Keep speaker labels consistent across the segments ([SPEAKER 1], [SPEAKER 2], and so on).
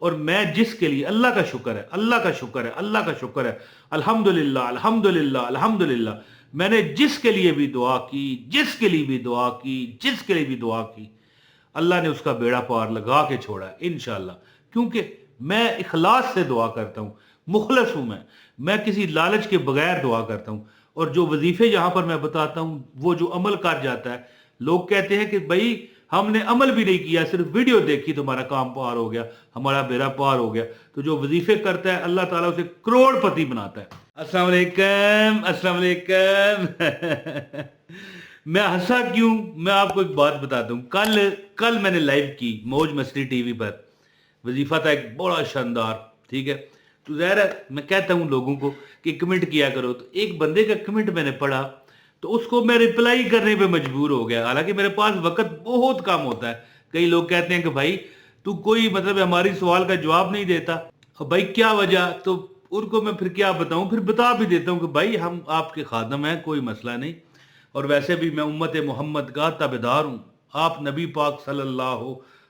[SPEAKER 1] اور میں جس کے لیے اللہ کا شکر ہے، اللہ کا شکر ہے، اللہ کا شکر ہے، الحمدللہ الحمدللہ الحمدللہ، میں نے جس کے لیے بھی دعا کی، جس کے لیے بھی دعا کی، جس کے لیے بھی دعا کی، اللہ نے اس کا بیڑا پار لگا کے چھوڑا ہے انشاءاللہ، کیونکہ میں اخلاص سے دعا کرتا ہوں، مخلص ہوں میں کسی لالچ کے بغیر دعا کرتا ہوں۔ اور جو وظیفے یہاں پر میں بتاتا ہوں، وہ جو عمل کر جاتا ہے، لوگ کہتے ہیں کہ بھائی ہم نے عمل بھی نہیں کیا، صرف ویڈیو دیکھی تو ہمارا کام پار ہو گیا، ہمارا بیڑا پار ہو گیا۔ تو جو وظیفے کرتا ہے اللہ تعالیٰ اسے کروڑ پتی بناتا ہے۔ السلام علیکم، السلام علیکم۔ میں ہنسا کیوں؟ میں آپ کو ایک بات بتاتا ہوں۔ کل میں نے لائیو کی موج مستی ٹی وی پر، وظیفہ تھا ایک بڑا شاندار، ٹھیک ہے؟ تو ظاہر ہے میں کہتا ہوں لوگوں کو کہ کمنٹ کیا کرو، تو ایک بندے کا کمنٹ میں نے پڑھا تو اس کو میں رپلائی کرنے پہ مجبور ہو گیا، حالانکہ میرے پاس وقت بہت کم ہوتا ہے۔ کئی لوگ کہتے ہیں کہ بھائی تو کوئی مطلب ہماری سوال کا جواب نہیں دیتا، بھائی کیا وجہ؟ تو ان کو میں پھر کیا بتاؤں، پھر بتا بھی دیتا ہوں کہ بھائی ہم آپ کے خادم ہیں، کوئی مسئلہ نہیں، اور ویسے بھی میں امت محمد کا تابعدار ہوں، آپ نبی پاک صلی اللہ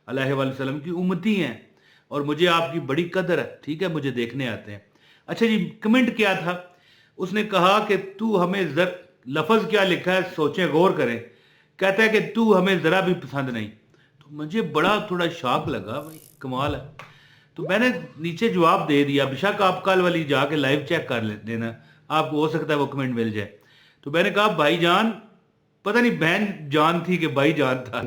[SPEAKER 1] علیہ وآلہ وسلم کی امتی ہیں، اور مجھے آپ کی بڑی قدر ہے، ٹھیک ہے؟ مجھے دیکھنے آتے ہیں۔ اچھا جی، کمنٹ کیا تھا؟ اس نے کہا کہ تو ہمیں لفظ کیا لکھا ہے سوچیں، غور کریں، کہتا ہے کہ تو ہمیں ذرا بھی پسند نہیں۔ تو مجھے بڑا تھوڑا شاک لگا، بھائی کمال ہے۔ تو میں نے نیچے جواب دے دیا، بشک آپ کل والی جا کے لائیو چیک کر لینا، آپ کو ہو سکتا ہے وہ کمنٹ مل جائے۔ تو میں نے کہا بھائی جان، پتہ نہیں بہن جان تھی کہ بھائی جان تھا،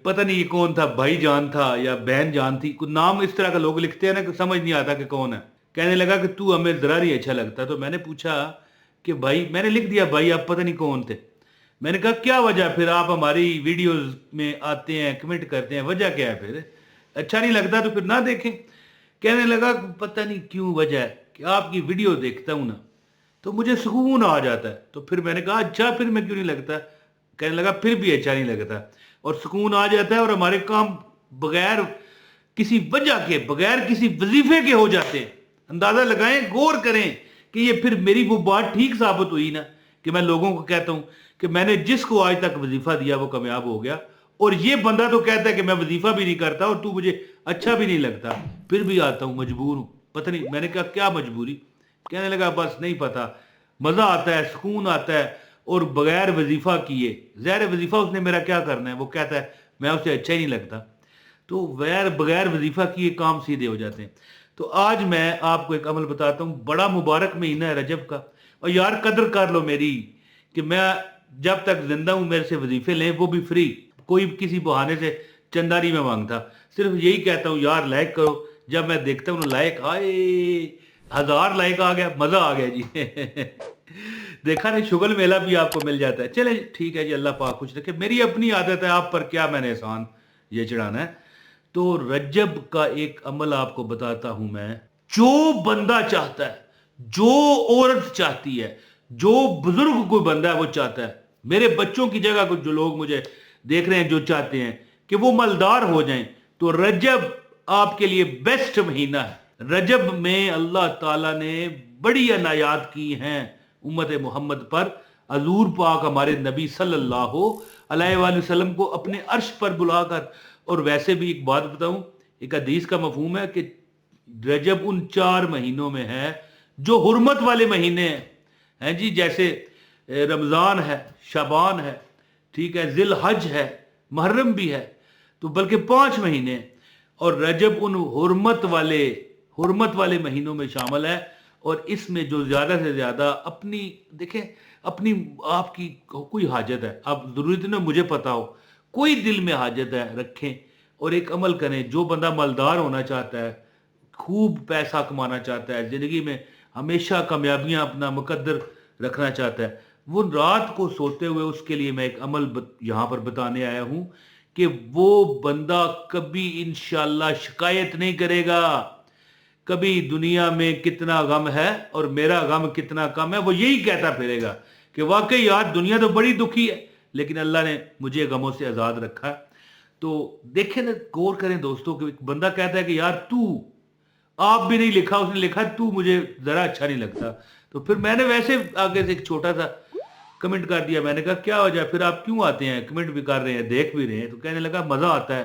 [SPEAKER 1] پتہ نہیں یہ کون تھا، بھائی جان تھا یا بہن جان تھی، کوئی نام اس طرح کا لوگ لکھتے ہیں نا کہ سمجھ نہیں آتا کہ کون ہے۔ کہنے لگا کہ تو ہمیں ذرا نہیں اچھا لگتا۔ تو میں نے پوچھا کہ بھائی، میں نے لکھ دیا بھائی آپ پتہ نہیں کون تھے۔ میں نے کہا کیا وجہ پھر آپ ہماری ویڈیوز میں آتے ہیں، کمنٹ کرتے ہیں، وجہ کیا ہے پھر؟ اچھا نہیں لگتا تو پھر نہ دیکھیں۔ کہنے لگا پتہ نہیں کیوں وجہ ہے کہ آپ کی ویڈیو دیکھتا ہوں نا تو مجھے سکون آ جاتا ہے۔ تو پھر میں نے کہا اچھا پھر میں کیوں نہیں لگتا؟ کہنے لگا پھر بھی اچھا نہیں لگتا، اور سکون آ جاتا ہے، اور ہمارے کام بغیر کسی وجہ کے، بغیر کسی وظیفے کے ہو جاتے ہیں۔ اندازہ لگائیں، غور کریں کہ یہ پھر میری وہ بات ٹھیک ثابت ہوئی نا کہ میں لوگوں کو کہتا ہوں کہ میں نے جس کو آج تک وظیفہ دیا وہ کامیاب ہو گیا، اور یہ بندہ تو کہتا ہے کہ میں وظیفہ بھی نہیں کرتا اور تو مجھے اچھا بھی نہیں لگتا، پھر بھی آتا ہوں، مجبور ہوں۔ پتہ نہیں، میں نے کہا کیا مجبوری؟ کہنے لگا بس نہیں پتا، مزہ آتا ہے، سکون آتا ہے، اور بغیر وظیفہ کیے، ظاہر وظیفہ اس نے میرا کیا کرنا ہے، وہ کہتا ہے میں اسے اچھا ہی نہیں لگتا، تو بغیر وظیفہ کیے کام سیدھے ہو جاتے ہیں۔ تو آج میں آپ کو ایک عمل بتاتا ہوں، بڑا مبارک مہینہ ہے رجب کا، اور یار قدر کر لو میری کہ میں جب تک زندہ ہوں میرے سے وظیفے لیں، وہ بھی فری، کوئی کسی بہانے سے چندہ نہیں میں مانگتا، صرف یہی کہتا ہوں یار لائک کرو۔ جب میں دیکھتا ہوں لائک، آئے 1000 لائک آ گیا، مزہ آ گیا جی۔ دیکھا نہیں، شغل میلہ بھی آپ کو مل جاتا ہے۔ چلیں ٹھیک ہے جی، اللہ پاک خوش رکھے، میری اپنی عادت ہے، آپ پر کیا میں نے احسان یہ چڑھانا ہے۔ تو رجب کا ایک عمل آپ کو بتاتا ہوں میں، جو بندہ چاہتا ہے، جو عورت چاہتی ہے، جو بزرگ کوئی بندہ ہے وہ چاہتا ہے، میرے بچوں کی جگہ کچھ جو لوگ مجھے دیکھ رہے ہیں جو چاہتے ہیں کہ وہ مالدار ہو جائیں، تو رجب آپ کے لیے بیسٹ مہینہ ہے۔ رجب میں اللہ تعالیٰ نے بڑی عنایات کی ہیں امت محمد پر۔ حضور پاک ہمارے نبی صلی اللہ علیہ وآلہ وسلم کو اپنے عرش پر بلا کر، اور ویسے بھی ایک بات بتاؤں، ایک حدیث کا مفہوم ہے کہ رجب ان 4 مہینوں میں ہے جو حرمت والے مہینے ہیں جی، جیسے رمضان ہے، شعبان ہے، ٹھیک ہے، ذی الحج ہے، محرم بھی ہے، تو بلکہ 5 مہینے ہیں، اور رجب ان حرمت والے مہینوں میں شامل ہے۔ اور اس میں جو زیادہ سے زیادہ اپنی دیکھیں، اپنی آپ کی کوئی حاجت ہے، اب ضروری تو نہ مجھے پتا ہو، کوئی دل میں حاجت ہے رکھیں اور ایک عمل کریں۔ جو بندہ مالدار ہونا چاہتا ہے، خوب پیسہ کمانا چاہتا ہے، زندگی میں ہمیشہ کامیابیاں اپنا مقدر رکھنا چاہتا ہے، وہ رات کو سوتے ہوئے اس کے لیے میں ایک عمل یہاں پر بتانے آیا ہوں کہ وہ بندہ کبھی انشاءاللہ شکایت نہیں کرے گا، کبھی دنیا میں کتنا غم ہے اور میرا غم کتنا کم ہے، وہ یہی کہتا پھرے گا کہ واقعی یار دنیا تو بڑی دکھی ہے لیکن اللہ نے مجھے غموں سے آزاد رکھا۔ تو دیکھیں نا، غور کریں دوستوں، کہ ایک بندہ کہتا ہے کہ یار تو، آپ بھی نہیں لکھا، اس نے لکھا تو مجھے ذرا اچھا نہیں لگتا، تو پھر میں نے ویسے آگے سے ایک چھوٹا سا کمنٹ کر دیا، میں نے کہا کیا وجہ، پھر آپ کیوں آتے ہیں، کمنٹ بھی کر رہے ہیں، دیکھ بھی رہے ہیں؟ تو کہنے لگا مزہ آتا ہے،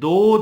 [SPEAKER 1] 2